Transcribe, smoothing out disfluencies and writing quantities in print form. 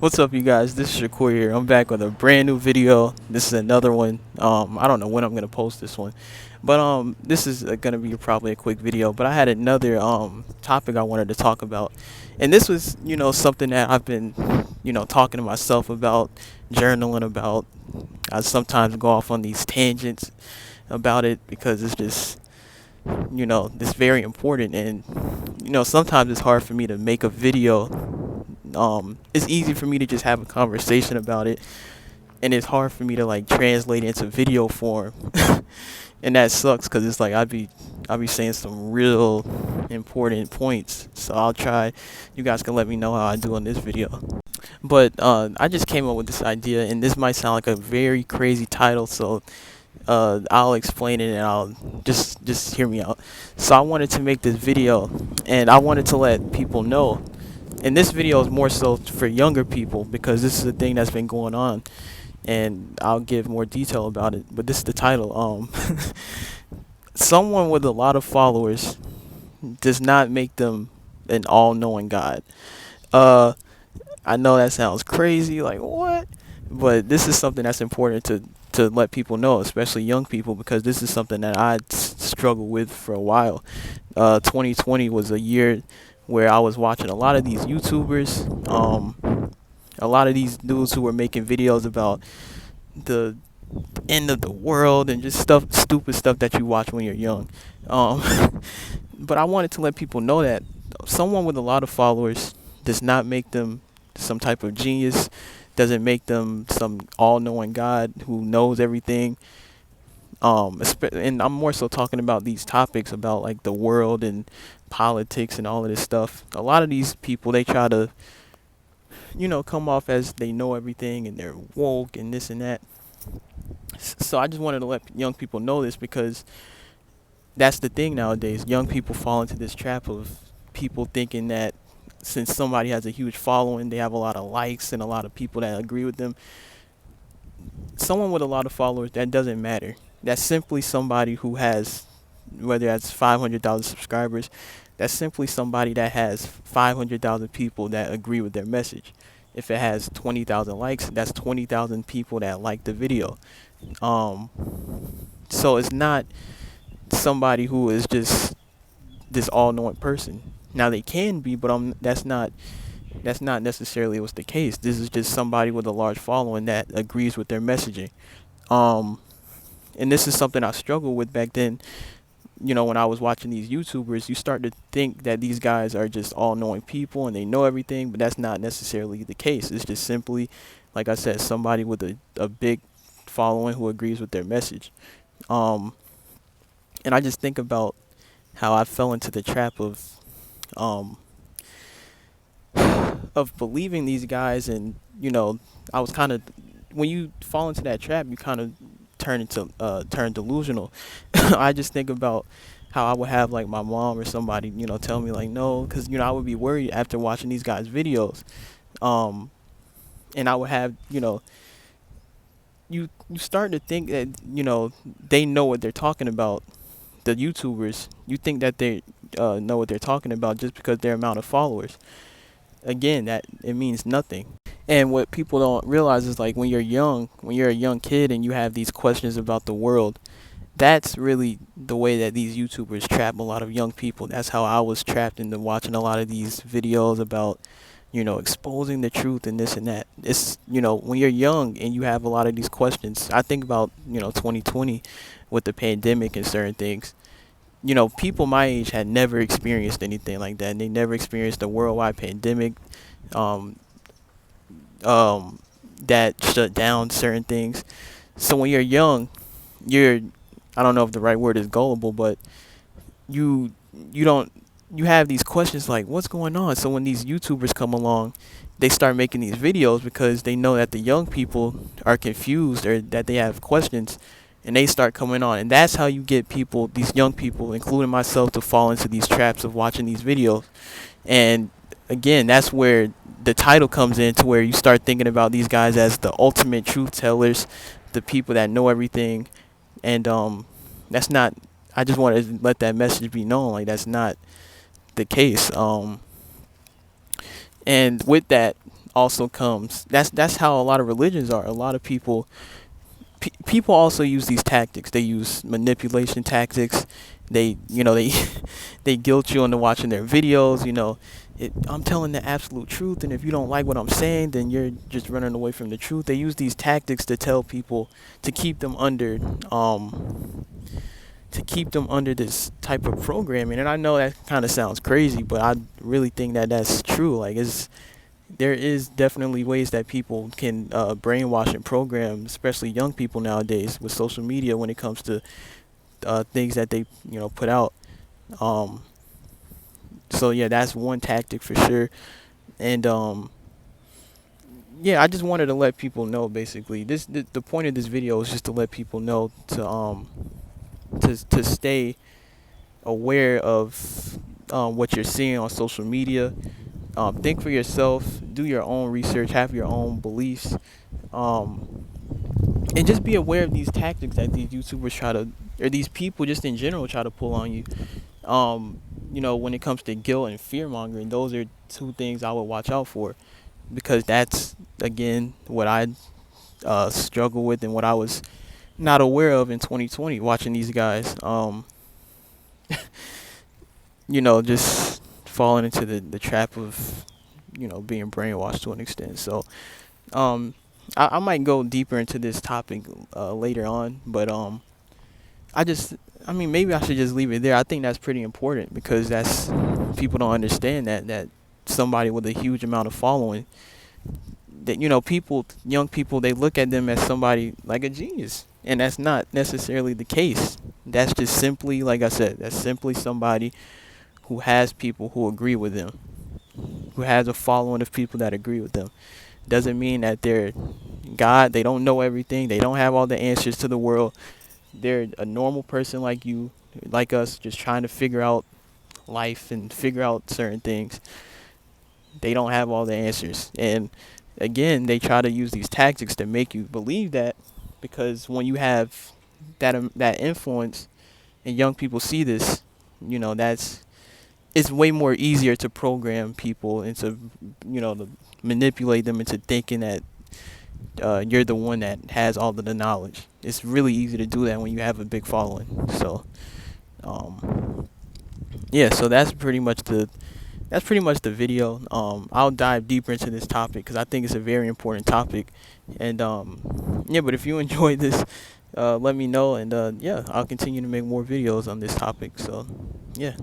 What's up, you guys? This is Shakur here. I'm back with a brand new video. This is another one. I don't know when I'm gonna post this one, but this is gonna be probably a quick video. But I had another topic I wanted to talk about, and this was something that I've been talking to myself about, journaling about. I sometimes go off on these tangents about it because it's just it's very important, and sometimes it's hard for me to make a video. It's easy for me to just have a conversation about it, and it's hard for me to like translate it into video form. And that sucks because it's like I'll be saying some real important points, so I'll try. You guys can let me know how I do on this video. But I just came up with this idea, and this might sound like a very crazy title, so I'll explain it, and I'll just hear me out. So I wanted to make this video, and I wanted to let people know. And this video is more so for younger people because this is a thing that's been going on, and I'll give more detail about it. But this is the title. Someone with a lot of followers does not make them an all-knowing God. Uh, I know that sounds crazy, like what? But this is something that's important to let people know, especially young people, because this is something that I struggled with for a while. 2020 was a year where I was watching a lot of these YouTubers, a lot of these dudes who were making videos about the end of the world and just stupid stuff that you watch when you're young. Um, but I wanted to let people know that someone with a lot of followers does not make them some type of genius, doesn't make them some all-knowing God who knows everything. And I'm more so talking about these topics about like the world and politics and all of this stuff. A lot of these people, they try to come off as they know everything and they're woke and this and that. So I just wanted to let young people know this because that's the thing nowadays. Young people fall into this trap of people thinking that since somebody has a huge following, they have a lot of likes and a lot of people that agree with them. Someone with a lot of followers, that doesn't matter. That's simply somebody who has, whether that's 500,000 subscribers, that's simply somebody that has 500,000 people that agree with their message. If it has 20,000 likes, that's 20,000 people that like the video. Um, so it's not somebody who is just this all-knowing person. Now they can be, but that's not necessarily what's the case. This is just somebody with a large following that agrees with their messaging. Um, and this is something I struggled with back then. When I was watching these YouTubers, you start to think that these guys are just all-knowing people and they know everything, but that's not necessarily the case. It's just simply, like I said, somebody with a big following who agrees with their message. Um, and I just think about how I fell into the trap um, of believing these guys, and I was kind of, when you fall into that trap, you kind of turn delusional. I just think about how I would have like my mom or somebody tell me like no, because I would be worried after watching these guys videos. um and I would have you start to think that they know what they're talking about. The YouTubers, you think that they know what they're talking about just because their amount of followers. Again, that it means nothing. And what people don't realize is like when you're a young kid and you have these questions about the world, that's really the way that these YouTubers trap a lot of young people. That's how I was trapped into watching a lot of these videos about exposing the truth and this and that. It's when you're young and you have a lot of these questions. I think about 2020 with the pandemic and certain things. People my age had never experienced anything like that, and they never experienced a worldwide pandemic um, um, that shut down certain things. So when you're young, you're, I don't know if the right word is gullible, but you you don't you have these questions like what's going on. So when these YouTubers come along, they start making these videos because they know that the young people are confused or that they have questions, and they start coming on, and that's how you get people, these young people, including myself, to fall into these traps of watching these videos. And again, that's where the title comes in, to where you start thinking about these guys as the ultimate truth tellers, the people that know everything. And that's not, I just wanted to let that message be known, like that's not the case. And with that, also comes. That's how a lot of religions are. A lot of people also use these tactics. They use manipulation tactics. They they guilt you into watching their videos. I'm telling the absolute truth, and if you don't like what I'm saying, then you're just running away from the truth. They use these tactics to tell people to keep them under this type of programming. And I know that kind of sounds crazy, but I really think that that's true. Like, there is definitely ways that people can brainwash and program, especially young people nowadays with social media when it comes to things that they put out. Um, so yeah, that's one tactic for sure. And yeah, I just wanted to let people know basically. The point of this video is just to let people know to stay aware of what you're seeing on social media. Think for yourself, do your own research, have your own beliefs, um, and just be aware of these tactics that these YouTubers try to, or these people just in general try to pull on you. When it comes to guilt and fear mongering, those are two things I would watch out for, because that's again what I struggle with and what I was not aware of in 2020 watching these guys. Just falling into the trap of being brainwashed to an extent. So um I might go deeper into this topic later on, but I just I mean, maybe I should just leave it there. I think that's pretty important, because that's people don't understand that somebody with a huge amount of following, that people, young people, they look at them as somebody like a genius, and that's not necessarily the case. That's just simply, like I said, that's simply somebody who has people who agree with them, who has a following of people that agree with them. Doesn't mean that they're God. They don't know everything. They don't have all the answers to the world. They're a normal person like you, like us, just trying to figure out life and figure out certain things. They don't have all the answers. And again, they try to use these tactics to make you believe that, because when you have that influence and young people see this, that's it's way more easier to program people into, to manipulate them into thinking that you're the one that has all of the knowledge. It's really easy to do that when you have a big following. So, yeah, so that's pretty much the video. I'll dive deeper into this topic because I think it's a very important topic. And yeah, but if you enjoyed this, let me know, and yeah, I'll continue to make more videos on this topic. So, yeah.